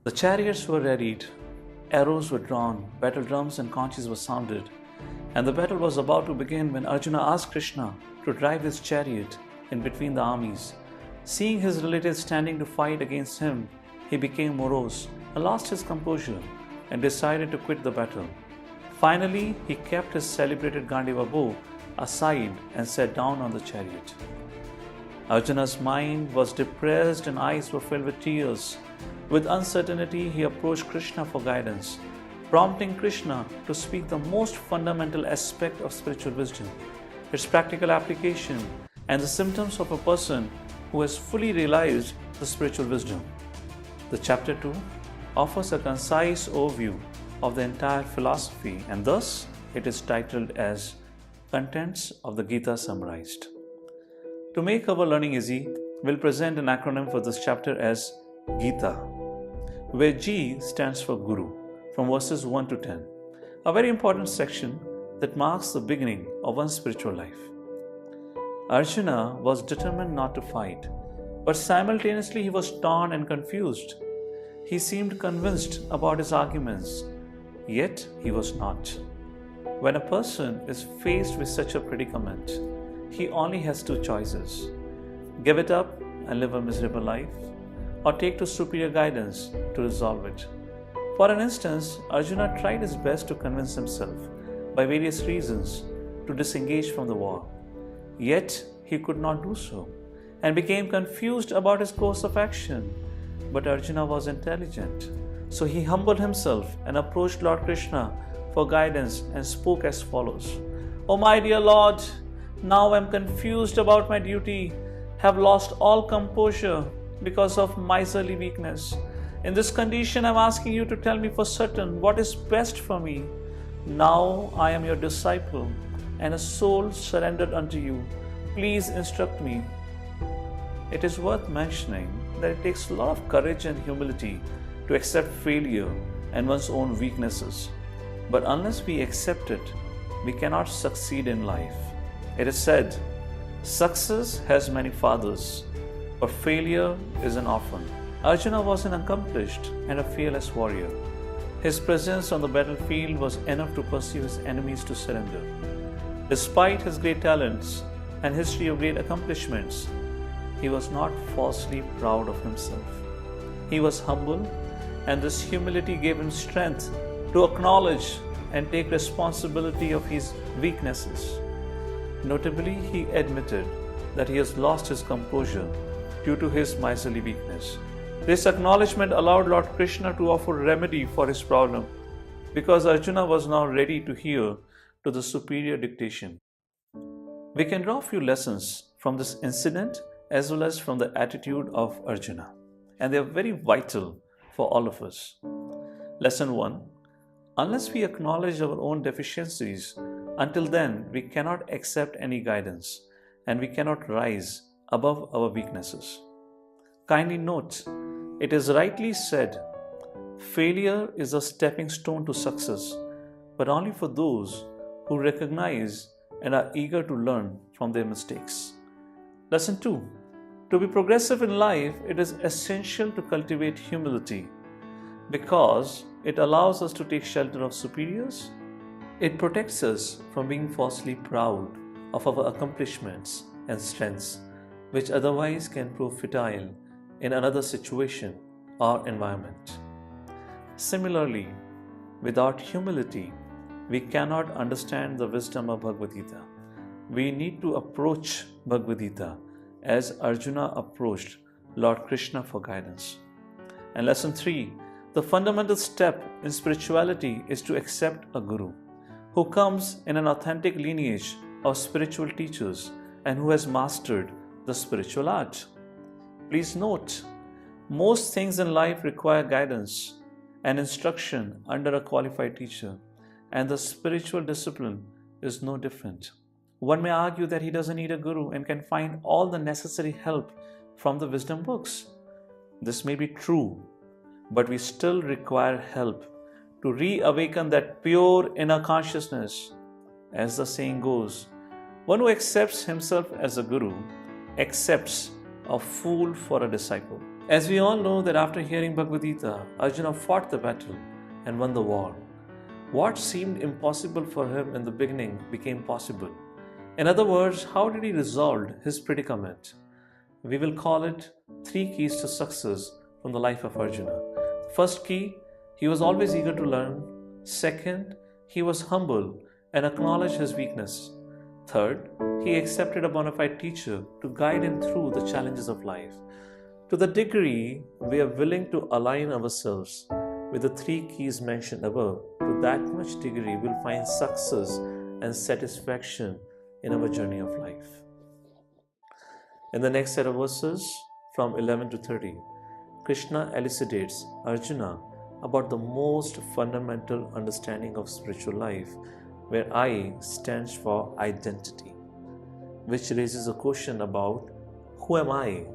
The chariots were readied, arrows were drawn, battle drums and conches were sounded, and the battle was about to begin when Arjuna asked Krishna to drive his chariot in between the armies. Seeing his relatives standing to fight against him, he became morose, lost his composure, and decided to quit the battle. Finally, he kept his celebrated Gandiva bow aside and sat down on the chariot. Arjuna's mind was depressed and eyes were filled with tears. With uncertainty, he approached Krishna for guidance, prompting Krishna to speak the most fundamental aspect of spiritual wisdom, its practical application, and the symptoms of a person who has fully realized the spiritual wisdom. The chapter 2 offers a concise overview of the entire philosophy, and thus it is titled as Contents of the Gita Summarized. To make our learning easy, we'll present an acronym for this chapter as Gita, where G stands for Guru, from verses 1 to 10, a very important section that marks the beginning of one's spiritual life. Arjuna was determined not to fight, but simultaneously he was torn and confused. He seemed convinced about his arguments, yet he was not. When a person is faced with such a predicament, he only has two choices: give it up and live a miserable life, or take to superior guidance to resolve it. For an instance, Arjuna tried his best to convince himself, by various reasons, to disengage from the war. Yet he could not do so, and became confused about his course of action. But Arjuna was intelligent, so he humbled himself and approached Lord Krishna for guidance and spoke as follows: "O my dear Lord, now I am confused about my duty, have lost all composure because of miserly weakness. In this condition, I am asking you to tell me for certain what is best for me. Now I am your disciple and a soul surrendered unto you. Please instruct me." It is worth mentioning that it takes a lot of courage and humility to accept failure and one's own weaknesses. But unless we accept it, we cannot succeed in life. It is said, "Success has many fathers, but failure is an orphan." Arjuna was an accomplished and a fearless warrior. His presence on the battlefield was enough to persuade his enemies to surrender. Despite his great talents and history of great accomplishments, he was not falsely proud of himself. He was humble, and this humility gave him strength to acknowledge and take responsibility of his weaknesses. Notably, he admitted that he has lost his composure due to his miserly weakness. This acknowledgement allowed Lord Krishna to offer remedy for his problem, because Arjuna was now ready to hear to the superior dictation. We can draw a few lessons from this incident as well as from the attitude of Arjuna, and they are very vital for all of us. Lesson 1. Unless we acknowledge our own deficiencies, until then we cannot accept any guidance, and we cannot rise above our weaknesses. Kindly note, it is rightly said, failure is a stepping stone to success, but only for those who recognize and are eager to learn from their mistakes. Lesson 2. To be progressive in life, it is essential to cultivate humility, because it allows us to take shelter of superiors. It protects us from being falsely proud of our accomplishments and strengths, which otherwise can prove futile in another situation or environment. Similarly, without humility, we cannot understand the wisdom of Bhagavad Gita. We need to approach Bhagavad Gita as Arjuna approached Lord Krishna for guidance. And lesson 3, the fundamental step in spirituality is to accept a guru who comes in an authentic lineage of spiritual teachers and who has mastered the spiritual art. Please note, most things in life require guidance and instruction under a qualified teacher, and the spiritual discipline is no different. One may argue that he doesn't need a guru and can find all the necessary help from the wisdom books. This may be true, but we still require help to reawaken that pure inner consciousness. As the saying goes, one who accepts himself as a guru accepts a fool for a disciple. As we all know that after hearing Bhagavad Gita, Arjuna fought the battle and won the war. What seemed impossible for him in the beginning became possible. In other words, how did he resolve his predicament? We will call it 3 keys to success from the life of Arjuna. First key, he was always eager to learn. Second, he was humble and acknowledged his weakness. Third, he accepted a bona fide teacher to guide him through the challenges of life. To the degree we are willing to align ourselves with the 3 keys mentioned above, to that much degree we'll find success and satisfaction in our journey of life. In the next set of verses, from 11 to 30, Krishna elucidates Arjuna about the most fundamental understanding of spiritual life, where I stands for identity, which raises a question about who am I?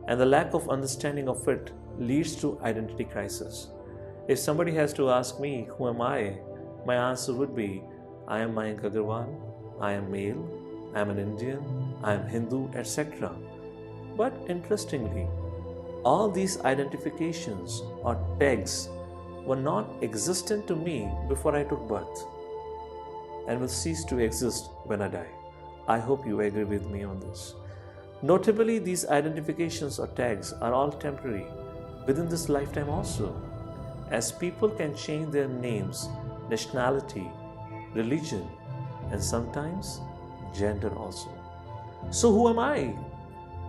And the lack of understanding of it leads to identity crisis. If somebody has to ask me, who am I? My answer would be, I am Mayank Agarwal, I am male, I am an Indian, I am Hindu, etc. But interestingly, all these identifications or tags were not existent to me before I took birth and will cease to exist when I die. I hope you agree with me on this. Notably, these identifications or tags are all temporary within this lifetime also, as people can change their names, nationality, religion, and sometimes gender also. So who am I?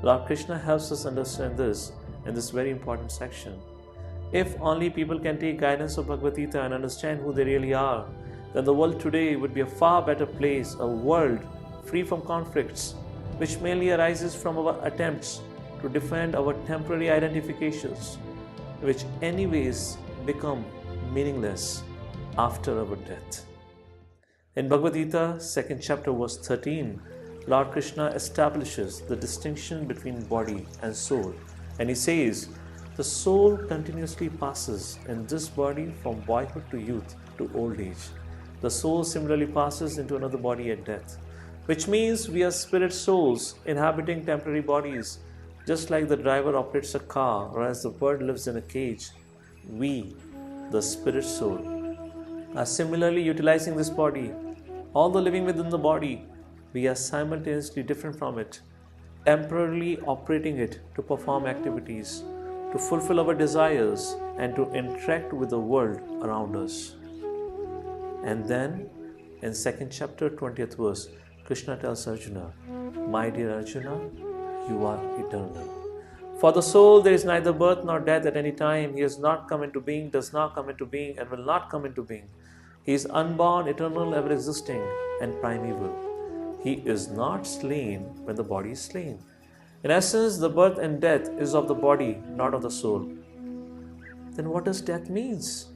Lord Krishna helps us understand this in this very important section. If only people can take guidance of Bhagavad Gita and understand who they really are, then the world today would be a far better place, a world free from conflicts, which mainly arises from our attempts to defend our temporary identifications, which anyways become meaningless after our death. In Bhagavad Gita, 2nd chapter, verse 13, Lord Krishna establishes the distinction between body and soul, and he says, the soul continuously passes in this body from boyhood to youth to old age. The soul similarly passes into another body at death, which means we are spirit souls inhabiting temporary bodies. Just like the driver operates a car or as the bird lives in a cage, we, the spirit soul, are similarly utilizing this body. Although living within the body, we are simultaneously different from it, temporarily operating it to perform activities, to fulfill our desires, and to interact with the world around us. And then, in 2nd chapter, 20th verse, Krishna tells Arjuna, my dear Arjuna, you are eternal. For the soul, there is neither birth nor death at any time. He has not come into being, does not come into being, and will not come into being. He is unborn, eternal, ever existing, and primeval. He is not slain when the body is slain. In essence, the birth and death is of the body, not of the soul. Then what does death means?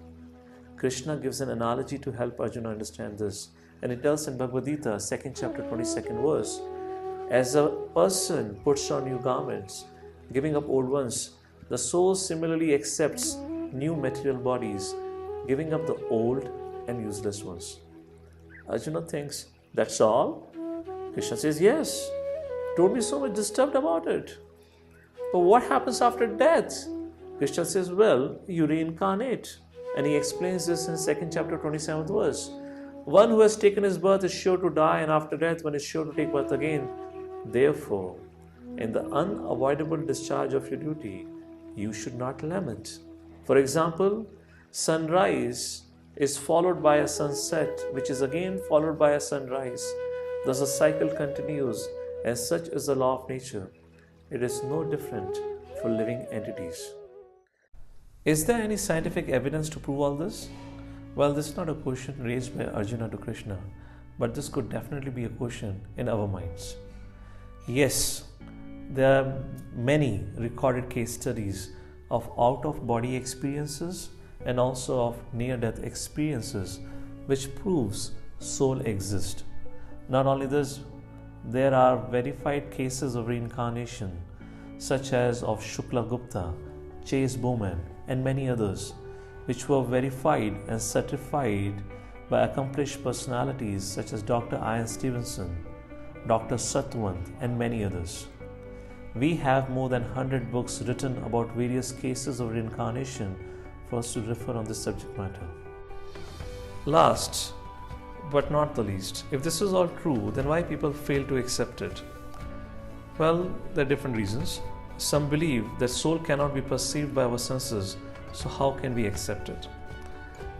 Krishna gives an analogy to help Arjuna understand this. And it tells in Bhagavad Gita, 2nd chapter, 22nd verse, as a person puts on new garments, giving up old ones, the soul similarly accepts new material bodies, giving up the old and useless ones. Arjuna thinks, that's all? Krishna says, yes. Don't be so much disturbed about it. But what happens after death? Krishna says, well, you reincarnate. And he explains this in 2nd chapter, 27th verse. One who has taken his birth is sure to die, and after death one is sure to take birth again. Therefore, in the unavoidable discharge of your duty, you should not lament. For example, sunrise is followed by a sunset, which is again followed by a sunrise. Thus a cycle continues, as such is the law of nature. It is no different for living entities. Is there any scientific evidence to prove all this? Well, this is not a question raised by Arjuna to Krishna, but this could definitely be a question in our minds. Yes, there are many recorded case studies of out-of-body experiences and also of near-death experiences which proves soul exists. Not only this, there are verified cases of reincarnation such as of Shukla Gupta, Chase Bowman and many others, which were verified and certified by accomplished personalities such as Dr. Ian Stevenson, Dr. Satwant and many others. We have more than 100 books written about various cases of reincarnation for us to refer on this subject matter. Last but not the least, if this is all true, then why people fail to accept it? Well, there are different reasons. Some believe that soul cannot be perceived by our senses, so how can we accept it?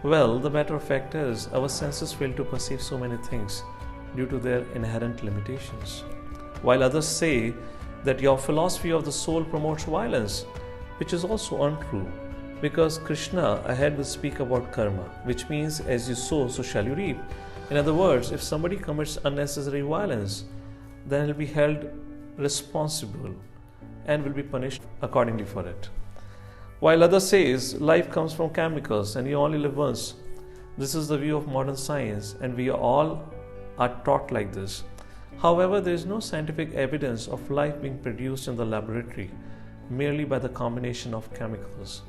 Well, the matter of fact is, our senses fail to perceive so many things due to their inherent limitations. While others say that your philosophy of the soul promotes violence, which is also untrue, because Krishna ahead will speak about karma, which means as you sow, so shall you reap. In other words, if somebody commits unnecessary violence, then he'll be held responsible and will be punished accordingly for it. While others says life comes from chemicals and you only live once. This is the view of modern science, and we all are taught like this. However, there is no scientific evidence of life being produced in the laboratory merely by the combination of chemicals,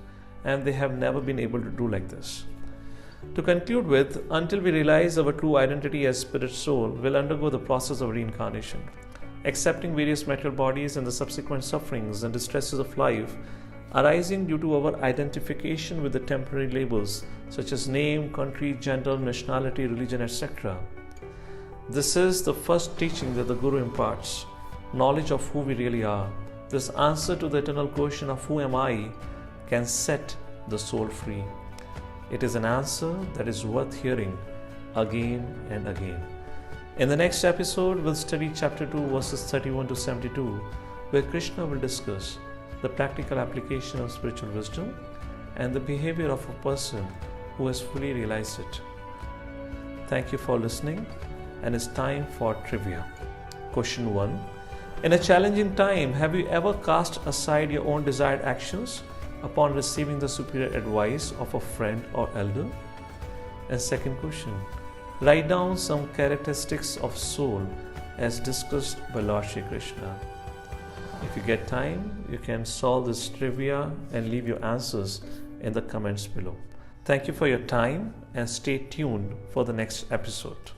and they have never been able to do like this. To conclude with, until we realize our true identity as spirit soul, we'll undergo the process of reincarnation, accepting various material bodies and the subsequent sufferings and distresses of life arising due to our identification with the temporary labels such as name, country, gender, nationality, religion, etc. This is the first teaching that the Guru imparts, knowledge of who we really are. This answer to the eternal question of who am I can set the soul free. It is an answer that is worth hearing again and again. In the next episode, we'll study chapter 2 verses 31 to 72, where Krishna will discuss the practical application of spiritual wisdom and the behavior of a person who has fully realized it. Thank you for listening, and it's time for trivia. Question 1. In a challenging time, have you ever cast aside your own desired actions upon receiving the superior advice of a friend or elder? And second question, write down some characteristics of soul as discussed by Lord Shri Krishna. If you get time, you can solve this trivia and leave your answers in the comments below. Thank you for your time and stay tuned for the next episode.